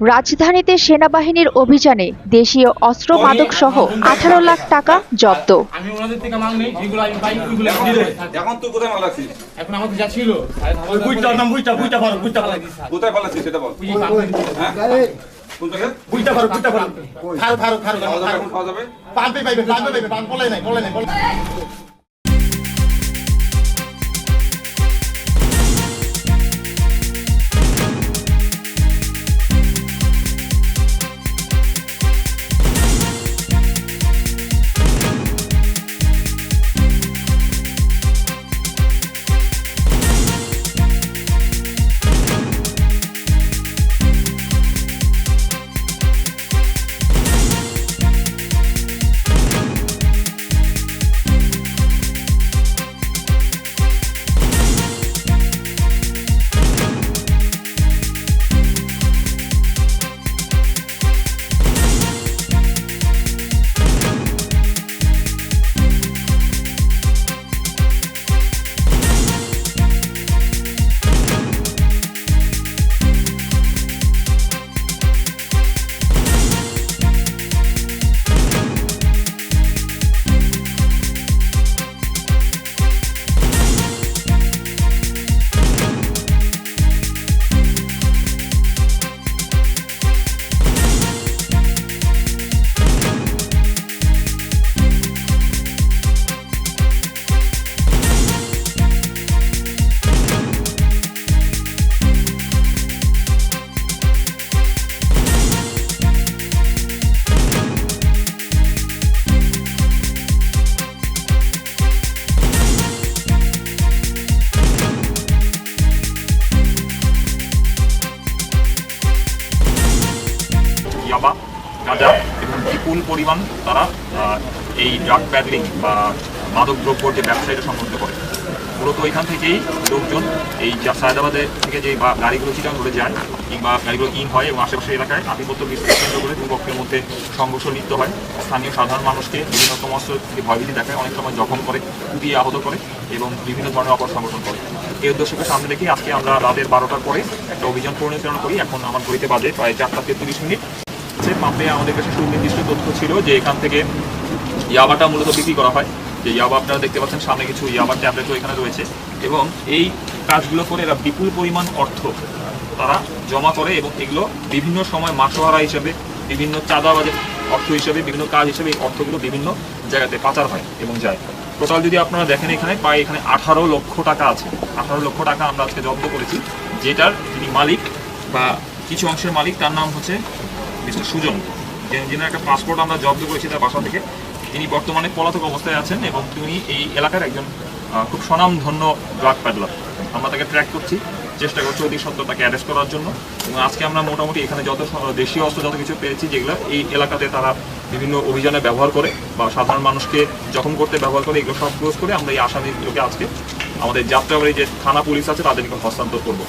রাজধানীতে সেনাবাহিনীর অভিযানে দেশীয় অস্ত্র মাদক সহ 18 লাখ টাকা জব্দ। আমি ওনাদের থেকে মাল নেই, যেগুলো আমি পাই ওইগুলো দিয়ে দেব। এখন তুই কোথায় মাল রাখছিস? এখন আমাদের যা ছিল ওই বুইটার নাম বুইটা ভালো কোথায় পালাচ্ছিস সেটা বল। হ্যাঁ? কোন জায়গায়? বুইটা ভালো খারো এখন খাওয়া যাবে? পাম্পে পাইবে পাম্প বলে নাই ইয়াবা, গাঁজা এবং বিপুল পরিমাণ তারা এই ড্রাগ প্যাডলিং বা মাদক দ্রব্যর যে ব্যবসায়ীরা সংগঠিত করে। মূলত এখান থেকেই লোকজন এই সায়দাবাদে থেকে যে গাড়িগুলো চিটাং করে যায় কিংবা গাড়িগুলো ইন হয় এবং আশেপাশের এলাকায় আধিপত্য বিস্তার কেন্দ্র করে দুপক্ষের মধ্যে সংঘর্ষ লিপ্ত হয়। স্থানীয় সাধারণ মানুষকে বিভিন্ন সমস্ত ভয়ভীতি দেখায়, অনেক সময় জখম করে, কুপিয়ে আহত করে এবং বিভিন্ন ধরনের অপর সংগঠন করে। এই উদ্দেশ্যকে সামনে রেখে আজকে আমরা রাতের 12টার পরে একটা অভিযান পরিচালনা করি। এখন আমার ঘড়িতে বাজে প্রায় 4:33। পাম্পে আমাদের কাছে সুনির্দিষ্ট তথ্য ছিল যে এখান থেকে ইয়াবাটা মূলত বিক্রি করা হয়। যে ইয়াবা আপনারা দেখতে পাচ্ছেন সামনে কিছু ইয়াবার ট্যাবলেটও এখানে রয়েছে এবং এই কাজগুলো করে এরা বিপুল পরিমাণ অর্থ তারা জমা করে এবং এগুলো বিভিন্ন সময় মাসোহারা হিসেবে, বিভিন্ন চাঁদাবাজের অর্থ হিসেবে, বিভিন্ন কাজ হিসেবে এই অর্থগুলো বিভিন্ন জায়গাতে পাচার হয় এবং যায়। টোটাল যদি আপনারা দেখেন এখানে প্রায় 18 লক্ষ টাকা আছে। 18 লক্ষ টাকা আমরা আজকে জব্দ করেছি, যেটার যিনি মালিক বা কিছু অংশের মালিক তার নাম হচ্ছে মিস্টার সুজন, যিনার একটা পাসপোর্ট আমরা জব্দ করেছি তার বাসা থেকে। তিনি বর্তমানে পলাতক অবস্থায় আছেন এবং তিনি এই এলাকার একজন খুব স্বনামধন্য ড্রাগ প্যাডলার। আমরা তাকে ট্র্যাক করছি, চেষ্টা করছি অতি সত্ত্বর তাকে অ্যারেস্ট করার জন্য। এবং আজকে আমরা মোটামুটি এখানে যত দেশীয় অস্ত্র যত কিছু পেয়েছি, যেগুলো এই এলাকাতে তারা বিভিন্ন অভিযানে ব্যবহার করে বা সাধারণ মানুষকে জখম করতে ব্যবহার করে, এগুলো সব ক্লোজ করে আমরা এই আসামিগুলোকে আজকে আমাদের যাত্রাবাড়ি যে থানা পুলিশ আছে তাদেরকে হস্তান্তর করবো।